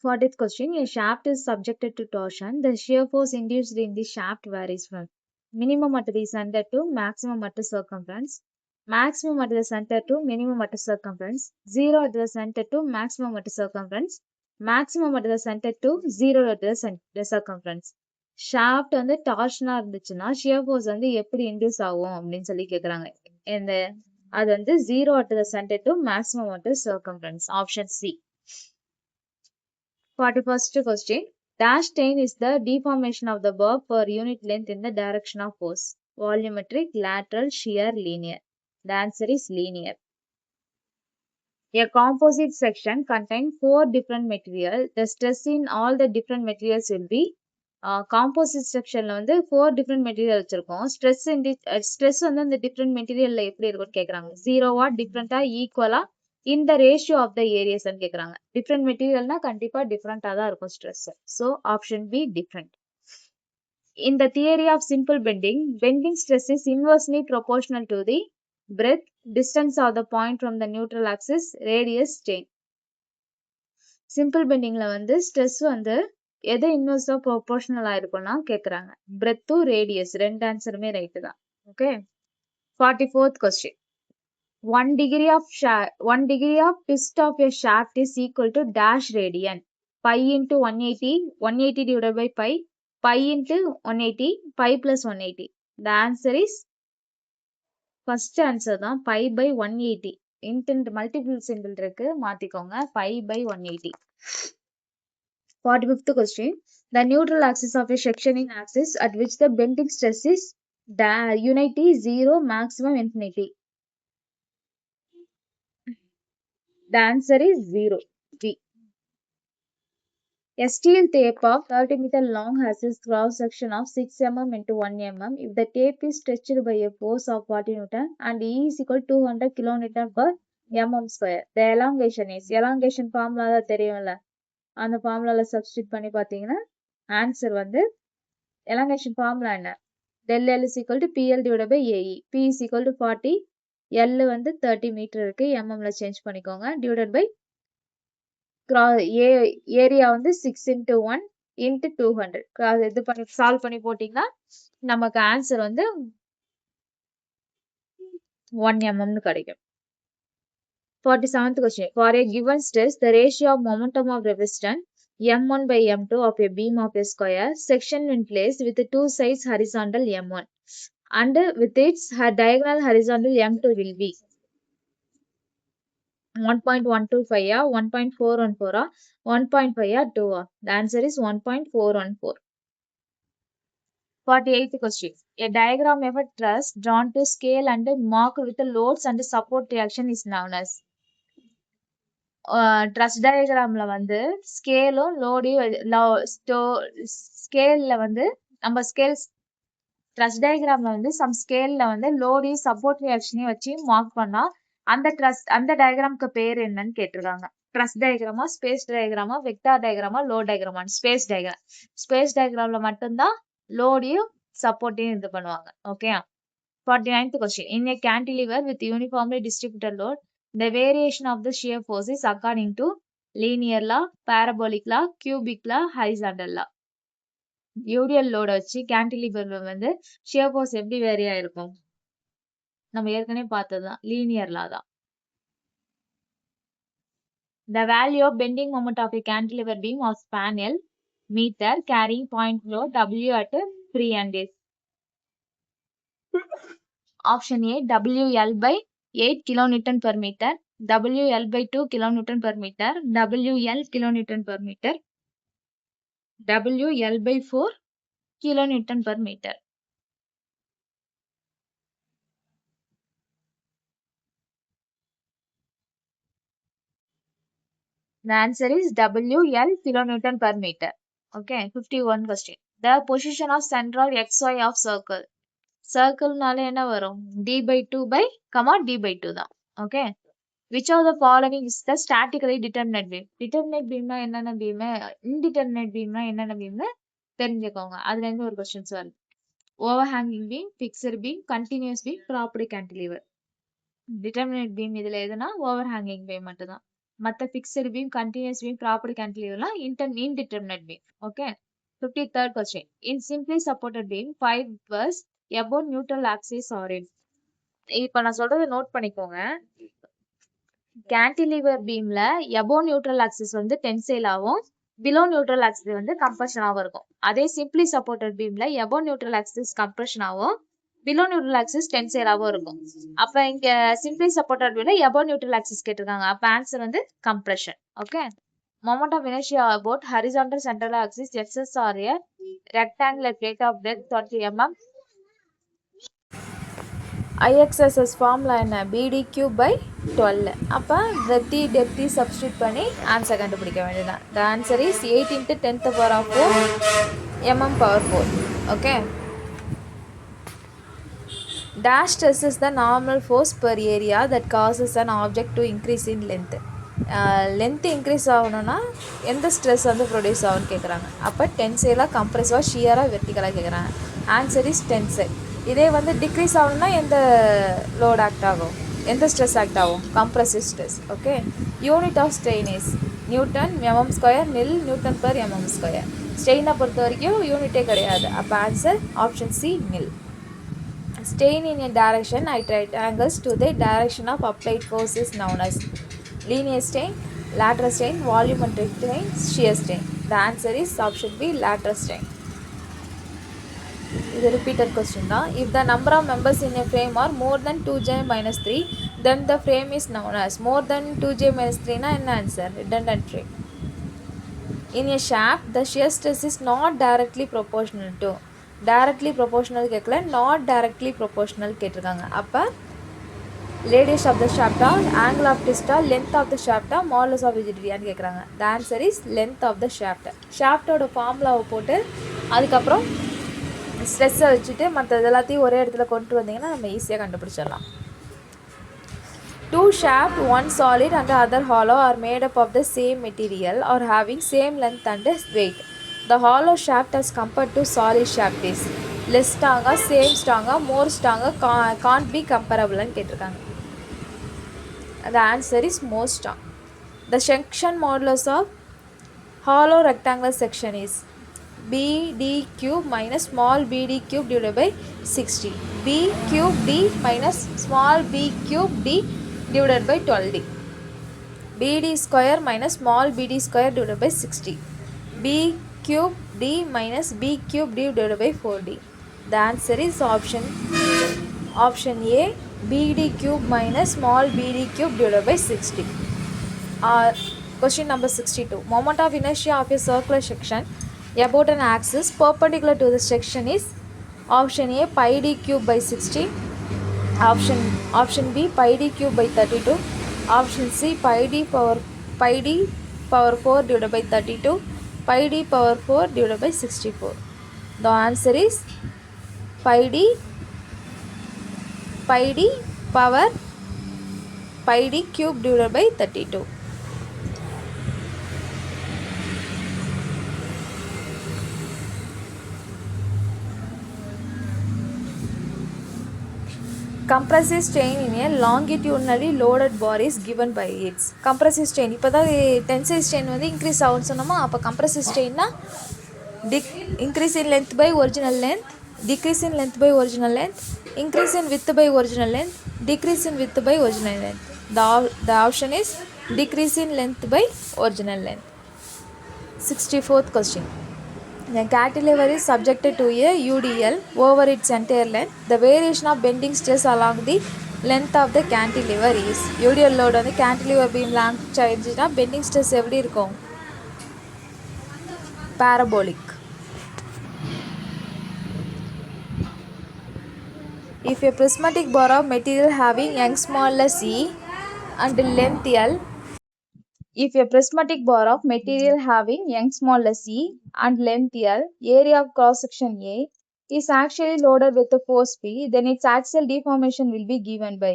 40th question. A shaft is subjected to torsion. The shear force induced in the shaft varies from minimum at the center to maximum at the circumference, maximum at the center to minimum at the circumference, 0 at the center to maximum at the circumference, maximum at the center to 0 at the circumference. Shaft வந்து டார்ஷனா இருந்துச்சுன்னா shear force வந்து எப்படி induce ஆகும் அப்படின்னு சொல்லி கேக்குறாங்க. இந்த அது வந்து 0 at the center to maximum at the circumference. Option C. 41st question. Dash strain is the deformation of the verb per unit length in the direction of force. Volumetric, lateral, shear, linear. The answer is linear. A composite section contains 4 different materials. The stress in all the different materials will be composite செக்ஷன்ல வந்து 4 different material வச்சிருக்கோம். Stress வந்து அந்த different மெட்டீரியல்ல எப்படி இருக்கும்னு கேக்குறாங்க. 0வா டிஃப்ரெண்டா ஈக்குவலா இந்த ரேஷியோ ஆஃப் த ஏரியாஸ் கேக்குறாங்க. டிஃப்ரெண்ட் மெட்டீரியல்னா கண்டிப்பா டிஃப்ரெண்டா தான் இருக்கும் stress. So option be different. In the theory of simple bending stress is inversely proportional to the breadth, distance of the point from the neutral axis, radius, strain. Simple பெண்டிங்ல வந்து stress வந்து எது இன்வெர்ஸா proportional ஆயிருக்கும்னா கேக்குறாங்க. பிரெத்தும் radius ரெண்டு ஆன்சருமே right தான். Okay. 44th question. 1 degree of twist of a shaft is equal to dash radian. Pi into 180 divided by pi into 180, pi plus 180. The answer is first answer தான் pi by 180. Intent multiple symbol இருக்கு மாத்திக்கோங்க. pi by 180. 45th question. The neutral axis of a sectioning axis at which the bending stress is unity, 0, maximum, infinity. The answer is 0. B. A steel tape of 30 meter long has a cross section of 6 mm into 1 mm. If the tape is stretched by a force of 40 Newton and E is equal to 200 kilonewton per mm square. The elongation formula தான் தெரியும்ல. அந்த ஃபார்முலால substitute பண்ணி பாத்தீங்கன்னா answer வந்து elongation formula என்ன? del L is equal to PL divided by AE. P is equal to 40, L வந்து 30 metre இருக்கு, mmல change பண்ணிக்கோங்க, divided by ஏரியா வந்து 6 into 1 into 200. இது பண்ணி சால்வ் பண்ணி போட்டீங்கன்னா நமக்கு ஆன்சர் வந்து 1 mm கிடைக்கும். 47th question. For a given stress, the ratio of momentum of resistance m1 by m2 of a beam of a square section in place with the two sides horizontal m1 and with its diagonal horizontal m2 will be 1.125 or 1.414 or 1.5 or 2 or. The answer is 1.414. 48th question. A diagram of a truss drawn to scale and marked with the loads and support reaction is known as. Truss டயக்ராம்ல வந்து ஸ்கேலும் ஸ்கேல்ல வந்து நம்ம dress டயக்ராம்ல வந்து some ஸ்கேல்ல வந்து லோடையும் support ரியாக்ஷனையும் வச்சு mark பண்ணா அந்த டயக்ராம்க்கு பேர் என்னன்னு கேட்டிருக்காங்க. ட்ரஸ் டயக்ராமா, ஸ்பேஸ் டயக்ராமா, வெக்டார் டயக்ராமா, லோட் டயக்ராமா? ஸ்பேஸ் டயக்ராம்ல மட்டும்தான் லோடையும் சப்போர்ட்டையும் இது பண்ணுவாங்க. Okay. 49th question. In a cantilever with uniformly distributed load, the variation of the shear force is according to linear law, parabolic law, cubic law, horizontal law. UDL லோட வச்சு கேன்டிலிவர்ல வந்து shear force எப்படி வேரி ஆயிருக்கும்? நம்ம ஏற்கனவே பார்த்ததுதான், linear லா தான். The value of bending moment of a cantilever beam of span L meter carrying point load W at free end is. Option A, WL by 8 kilonewton per meter, WL by 2 kilonewton per meter, WL kilonewton per meter, WL by 4 kilonewton per meter. The answer is WL kilonewton per meter. Okay. 51 question. The position of central XY of circle. Circle-னால என்ன வரும்? D by 2 by, D by 2 தான். Okay. Which of the following is the statically determinate beam? Determinate beamனா என்னென்ன beam? Indeterminate beamனா என்னென்ன beam? தெரிஞ்சுக்கோங்க. அதுல இருந்து ஒரு questions வருது. Overhanging beam, fixed beam, continuous beam, propped cantilever. Determinate beam இதுல எதுனா overhanging beam மட்டும்தான். மற்ற fixed beam, continuous beam, property கேன்டிலீவர்லாம் indeterminate beam. Okay. 53rd question. In simply supported beam, 5 was above neutral axis or in. இப்போ நான் சொல்றதை note பண்ணிக்கோங்க. Cantilever பீம்ல above neutral axis வந்து டென்சைல் ஆகும், below neutral axis வந்து கம்ப்ரஷன் ஆகும் இருக்கும். அதே சிம்பிளி சப்போர்ட்டட் பீம்ல above neutral axis கம்ப்ரஷன் ஆகும், below neutral axis டென்சைல் ஆகும் இருக்கும். அப்ப இங்க சிம்பிளி சப்போர்ட்டட் பீம்ல above neutral axis கேட்டிருக்காங்க. அப்ப ஆன்சர் வந்து compression. Okay. Moment of inertia about horizontal central axis xs or a rectangular plate of breadth 20 mm. IXSS formula என்ன? BDQ by 12. அப்போ breadth depth சப்ஸ்டியூட் பண்ணி ஆன்சர் கண்டுபிடிக்க வேண்டியதான். The answer is 8 into 10th power of 4 mm power 4. Okay. Dash stress is the normal force per area that causes an object to increase in length. Length increase ஆகணும்னா எந்த stress வந்து produce ஆகும்னு கேட்குறாங்க. அப்போ டென்சைலாக, கம்ப்ரெஸாக, ஷியராக, வெர்டிகலாக கேட்குறாங்க. Answer is tensile. இதே வந்து டிக்ரீஸ் ஆகணும்னா எந்த லோட் ஆக்ட் ஆகும், எந்த ஸ்ட்ரெஸ் ஆக்ட் ஆகும்? Compressive stress. Okay. Unit of strain is newton mm square, nil newton per mm square. ஸ்ட்ரெயினை பொறுத்த வரைக்கும் யூனிட்டே கிடையாது. அப்போ answer option C nil. Strain in a direction at right angles to the direction of applied force is known as linear strain, lateral strain, volumetric strain, shear strain. The answer is option B, lateral strain. This is a repeated question. If the number of members in a frame are more than 2j minus 3, then the frame is known as more than 2j minus 3 na enna answer? Redundant frame. In a shaft, the shear stress is not directly proportional to. Directly proportional கேட்கல, not directly proportional கேட்டிருக்காங்க. அப்போ radius of the ஷாஃப்டா, angle of ட்விஸ்டா, length of the ஷாஃப்டா, modulus of ரிஜிடிட்டியான்னு கேட்குறாங்க. The answer is length of the shaft. ஷாஃப்டோட ஃபார்முலாவை போட்டு அதுக்கப்புறம் ஸ்ட்ரெஸ்ஸை வச்சுட்டு மற்ற எல்லாத்தையும் ஒரே இடத்துல கொண்டு வந்தீங்கன்னா நம்ம ஈஸியாக கண்டுபிடிச்சிடலாம். Two shaft, one solid and the other hollow are made up of the same material or having same length and weight. The hollow shaft as compared to solid shaft is less stronger, same stronger, more stronger, can't be comparable and கேட்டிருக்காங்க. The answer is more strong. The section modulus of hollow rectangular section is BD cube minus small bd cube divided by 60. B cube D minus small b cube D divided by 12D. BD square minus small bd square divided by 60. B cube D minus B cube D divided by 4D. The answer is option A, BD cube minus small bd cube divided by 60. Question number 62. Moment of inertia of a circular section about an axis perpendicular to the section is option A, pi d cube by 60. Option B, pi d cube by 32. Option C, pi d power 4 divided by 32. Pi d power 4 divided by 64. The answer is pi d power pi d cube divided by 32. Compressive strain in a longitudinally loaded bar is given by its. Compressive strain இப்போ தான் tensile strain வந்து increase ஆகும்னு சொன்னோமா. அப்போ compressive strainனா increase in length by original length, decrease in length by original length, increase in width by original length, decrease in width by original length. The option is decrease in length by original length. 64th question. The cantilever is subjected to a UDL over its entire length. The variation of bending stress along the length of the cantilever is. UDL load வந்து cantilever beam length ஆயிடுச்சுன்னா bending stress எப்படி இருக்கும்? Parabolic. If a prismatic bar of material having Young's modulus E and length L, if a prismatic bar of material having Young's modulus E and length L, area of cross section A, is actually loaded with the force P, then its axial deformation will be given by.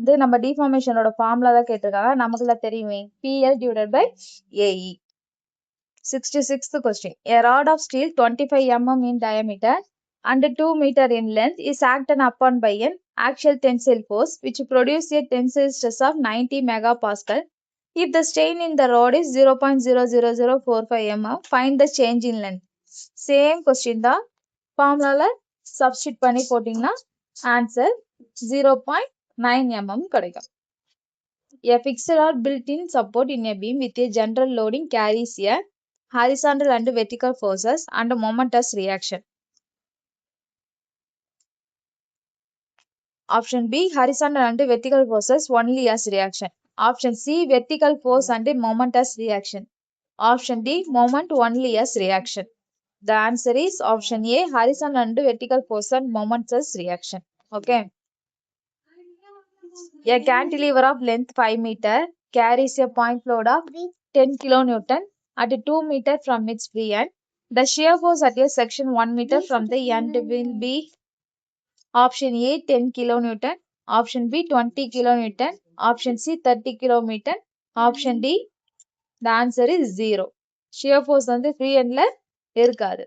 இது நம்ம deformationோட formula தான் கேட்டிருக்காங்க. நமக்குலாம் தெரியுமே, PL divided by AE. 66th question. A rod of steel 25 mm in diameter and 2 meter in length is acted upon by an axial tensile force which produce a tensile stress of 90 megapascal. If the strain in the rod is 0.00045 mm, find the change in length. Same question தான். ஃபார்முலால substitute பண்ணி போட்டிங்கன்னா answer 0.9 mm கிடைக்கும். A fixed or built-in support in a beam with a general loading carries a horizontal and vertical forces and momentous reaction. Option B, horizontal and vertical forces only as reaction. Option C, vertical force and momentous reaction. Option D, moment only as reaction. The answer is option A, horizontal and vertical force and momentous reaction. Okay. A cantilever of length 5 meter carries a point load of 10 kilonewton at 2 meter from its free end. The shear force at a section 1 meter from the end will be option A 10 kilonewton, option B 20 kilonewton, option C 30 kilonewton, option D the answer is 0. Shear force வந்து free endல இருக்காது.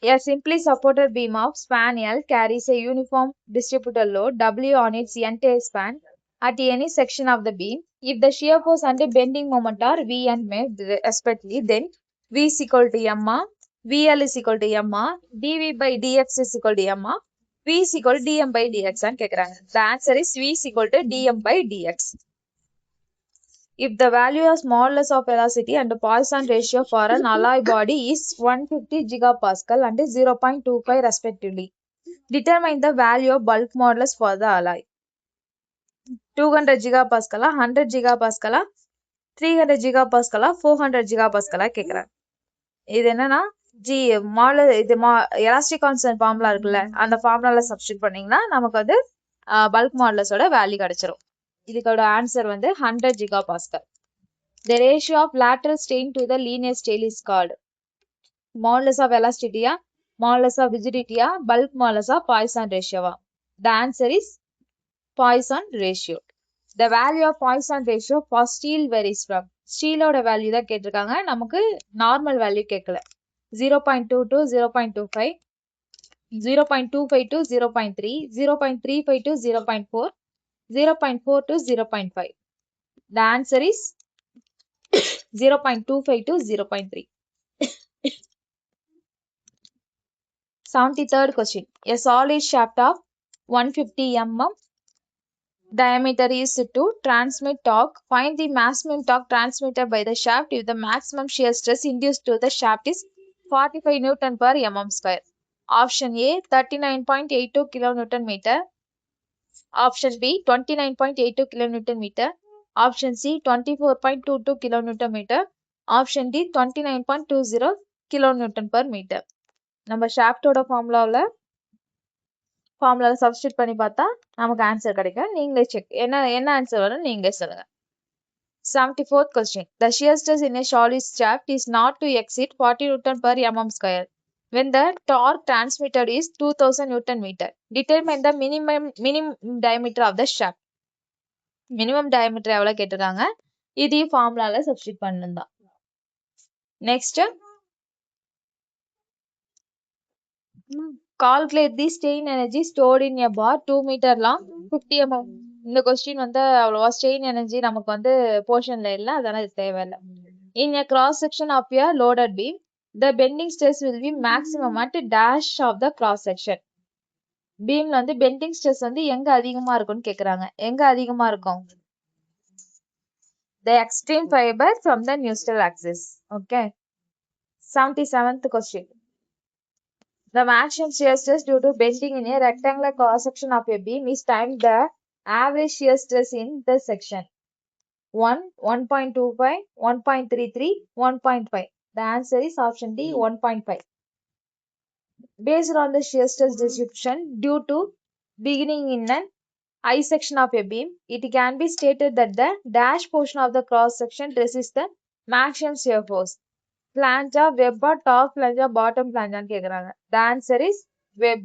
A simply supported beam of span L carries a uniform distributed load W on its entire span at any section of the beam. If the shear force and bending moment are V and M respectively, then V is equal to MR, VL is equal to MR, dV by dx is equal to MR, V is equal to dm by dx and கேக்குறாங்க. The answer is V is equal to dm by dx. If the value of modulus of velocity and Poisson ratio for an alloy body is 150 gigapascal and 0.25 respectively, determine the value of bulk modulus for the alloy. 200 gigapascal, 100 gigapascal, 300 gigapascal, 400 gigapascal கேக்குறாங்க. இது என்னன்னா elastic constant formula இருக்குல்ல, அந்த ஃபார்முலால substitute பண்ணீங்கன்னா நமக்கு வந்து bulk மாடுலஸோட value கிடைச்சிரும். இதுக்கோட answer வந்து 100 gigapascal. The ratio of lateral strain to the linear scale is called modulus of elasticity, modulus of rigidity, bulk modulus of Poisson ratio. The answer is Poisson ratio. The value of Poisson ratio for steel varies from ஸ்டீலோட value தான் கேட்டிருக்காங்க, நமக்கு normal value கேட்கல. 0.2 to 0.25, 0.25 to 0.3, 0.35 to 0.4, 0.4 to 0.5. The answer is 0.25 to 0.3. 73rd question. A solid shaft of 150 mm diameter is to transmit torque. Find the maximum torque transmitted by the shaft if the maximum shear stress induced to the shaft is 45 Newton per mm square. Option A 39.82 kilonewton meter. Option B 29.82 kilonewton meter. Option C 24.22 kilonewton meter. Option D 29.20 kilonewton per meter. நம்ம ஷாஃப்டோட ஃபார்முலாவில் substitute பண்ணி பார்த்தா நமக்கு answer கிடைக்கும். நீங்களே check என்ன answer வரும் நீங்களே சொல்லுங்க. 74th question. The shear stress in a solid shaft is not to exceed 40 Newton per mm square when the torque transmitted is 2000 Newton meter. Determine the minimum diameter of the shaft. Minimum diameter எவ்வளோ கேட்டிருக்காங்க, இதையும் ஃபார்முலால substitute பண்ணணும். Next calculate the strain energy stored in a bar 2 meter long 50 mm. இந்த question வந்து அவ்வளவா strain energy நமக்கு வந்து போர்ஷன்ல இல்லை, அதனால இது தேவையில்லை. In a cross section of a loaded beam, the bending stress will be maximum at dash of the cross section. பீம்ல வந்து பெண்டிங் ஸ்ட்ரெஸ் வந்து எங்க அதிகமா இருக்கும்னு கேக்குறாங்க. எங்க அதிகமா இருக்கும்? The extreme fiber from the neutral axis. Okay. 77th question. The maximum shear stress due to bending in a rectangular cross section of a beam is times the average shear stress in the section. 1, 1.25, 1.33, 1.5. The answer is option D 1.5. Based on the shear stress distribution due to beginning in an I section of a beam, it can be stated that the dash portion of the cross section resists the maximum shear force. Flange, web, top flange, bottom flange கேக்குறாங்க. The answer is web.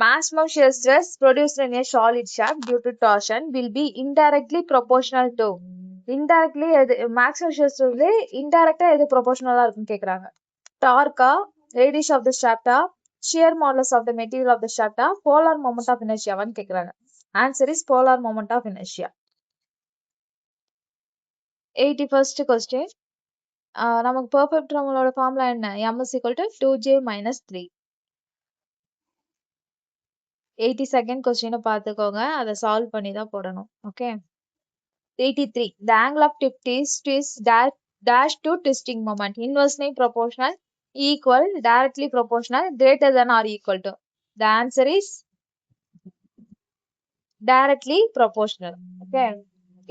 Maximum shear stress produced in a solid shaft due to torsion will be indirectly proportional to. Indirectly maximum shear stress indirectly எது proportional இருக்குன்னு கேக்குறாங்க. Torque, radius of the shaft, shear modulus of the material of the shaft are polar moment of inertia one கேக்குறாங்க. Answer is polar moment of inertia. 81st question. நமக்கு perfect நம்மளோட formula என்ன? m is equal to 2j minus 3. 82nd question பார்த்துக்கோங்க. அதை solve பண்ணி தான் போடணும். Okay. 83. The angle of twist dash to twisting moment. Inversely proportional, equal, directly proportional, greater than or equal to. The answer is directly proportional. Okay.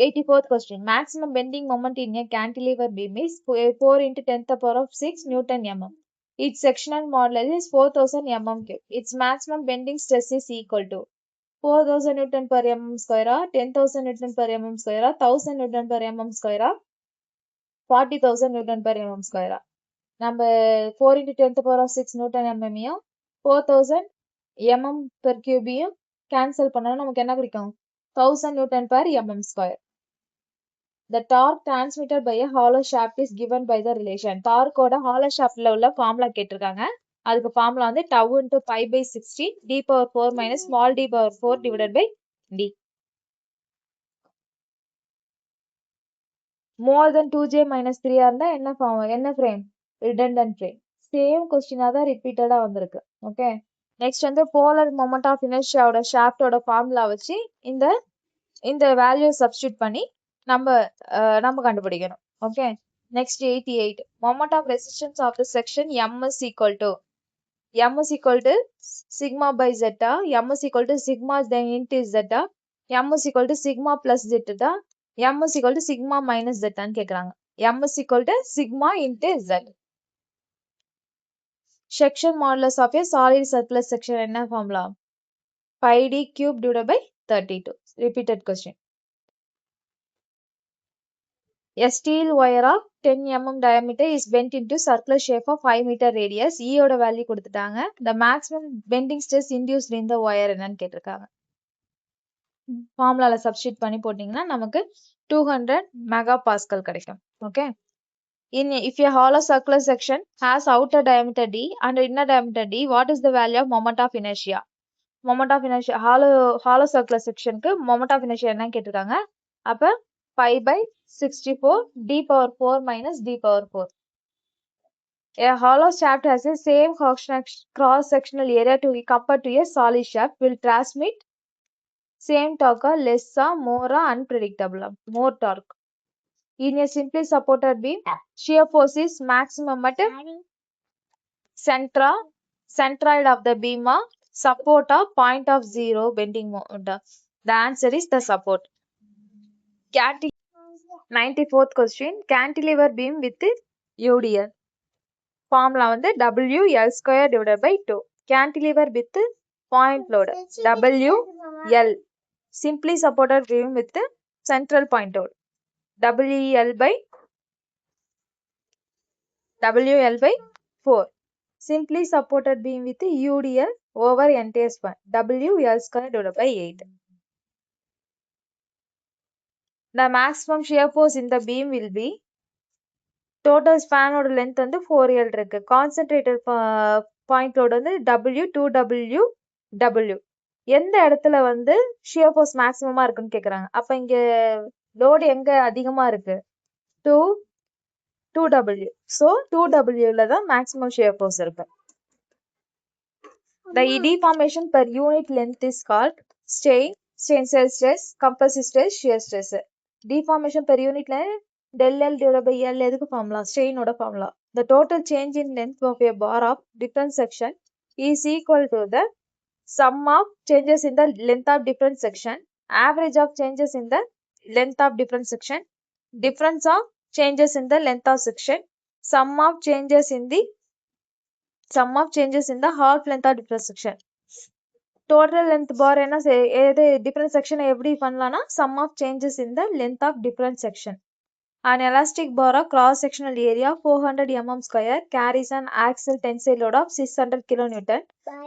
84th question. Maximum bending moment in a cantilever beam is 4 into 10 to the power of 6 Newton mm. Its sectional modulus is 4000 mm cube. Its maximum bending stress is equal to 4000 Newton per mm square, 10,000 Newton per mm square, 1000 Newton per mm square, 40,000 Newton per mm square. நம்ம 4 into 10 to the power of 6 Newton mm யும் 4000 mm per cube யும் cancel பண்ணா நமக்கு என்ன கிடைக்கும்? 1000 Newton per mm square. The torque transmitted by a hollow shaft is given by the relation. Torque ஓட hollow shaftல உள்ள formula கேட்டிருக்காங்க. அதுக்கு formula வந்து tau into pi by 16 d power 4 minus small d power 4 divided by d. More than 2j minus 3 இருந்தா என்ன frame? Redundant frame. Same question தான் repeated வந்திருக்கு. Okay. Next வந்து polar moment of inertia ஓட shaft ஓட formula வச்சு இந்த value substitute பண்ணி நம்ம கண்டுபிடிக்கணும். Okay. Next 88. Moment of resistance of the section m is equal to sigma by zeta, m is equal to sigma then into zeta, m is equal to sigma plus zeta, m is equal to sigma minus zeta ன்னு கேக்குறாங்க. m is equal to sigma into z. Section modulus of a solid circular section என்ன formula? Pi d cube divided by 32. Repeated question. A steel wire of 10 mm diameter is bent into circular shape of 5 meter radius. E ஓட value கொடுத்துட்டாங்க. The maximum bending stress induced in the wire என்னன்னு கேட்டிருக்காங்க. ஃபார்முலால substitute பண்ணி போட்டீங்கன்னா நமக்கு 200 megapascal கிடைக்கும். Okay. If a hollow circular section has outer diameter d and inner diameter d, what is the value of moment of inertia? Moment of inertia hollow circular sectionக்கு moment of inertia என்னன்னு கேட்டிருக்காங்க. அப்ப pi by 64 d power 4 minus d power 4. A hollow shaft has the same cross-sectional area to compared to a solid shaft will transmit same torque, less or more unpredictable, more torque. In a simply supported beam, shear force is maximum at centroid of the beam, support of point of zero bending moment. The answer is the support. 94th question. Cantilever beam with UDL. Formula வந்து WL square divided by 2. Cantilever with point load WL. Simply supported beam with central point load WL by 4. Simply supported beam with UDL over entire span WL square divided by 8. The maximum shear force in the beam will be total span ஓட length வந்து 4L இருக்கு. Concentrated point load வந்து W2W. எந்த இடத்துல வந்து shear force maximum இருக்குன்னு கேக்குறாங்க. அப்ப இங்க load எங்க அதிகமா இருக்கு? 2W. So 2W ல தான் maximum shear force இருக்கு. The deformation per unit length is called strain, tensile stress, compressive stress, shear stress. Deformation per unit length del L divided by L எதுக்கு formula? Strain ஓட formula. The total change in length of a bar of different section is equal to the sum of changes in the length of different section, average of changes in the length of different section, difference of changes in the length of section, sum of changes in the half length of different section. Total length bar என்ன different section எப்படி பண்ணலாம்னா sum of changes in the length of different section. An elastic bar of cross sectional area 400 mm square carries an axial tensile load of 600 kN.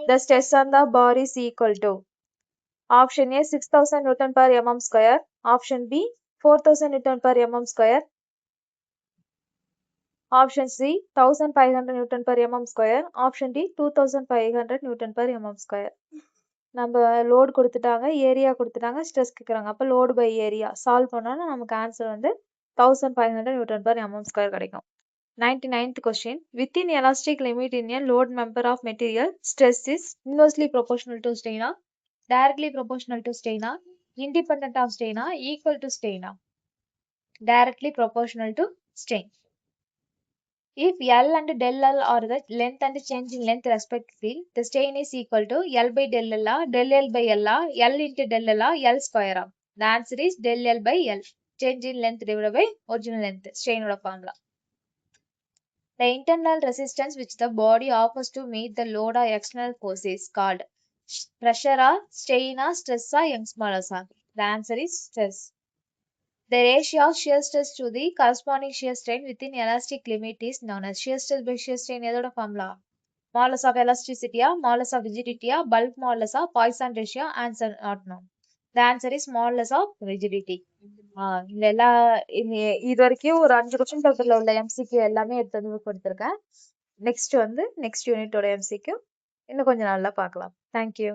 The stress on the bar is equal to option A 6000 Newton per mm square, option B 4000 Newton per mm square, Option C 1500 Newton per mm square. Option D 2500 Newton per mm square. நம்ம load கொடுத்துட்டாங்க, area கொடுத்துட்டாங்க, stress கேட்குறாங்க. அப்போ load by area solve பண்ணோன்னா நமக்கு answer வந்து 1500 Newton per mm square கிடைக்கும். 99th question. Within elastic limit in a load member of material, stress is inversely proportional to strain, directly proportional to strain, independent of strain, equal to strain. Directly proportional to strain. If L and del L are the length and change in length respectively, the strain is equal to L by del L, del L by L, L into del L, L square. The answer is del L by L. Change in length divided by original length. Strain formula. The internal resistance which the body offers to meet the load or external force is called pressure or strain or stress or Young's modulus. The answer is stress. The ratio of shear stress to the corresponding shear strain within elastic limit is known as shear stress by shear strain. எதோட formula? Modulus of elasticity, modulus of rigidity, bulk modulus, Poisson ratio. Answer not known. The answer is modulus of rigidity. இந்த எல்லா இது வரைக்கும் ஒரு 5 question பேப்பர்ல உள்ள MCQ எல்லாமே எடுத்து வந்து கொடுத்துருக்கேன். நெக்ஸ்ட் யூனிட்டோட எம்சிக்யூ இன்னும் கொஞ்சம் நல்லா பார்க்கலாம். தேங்க்யூ.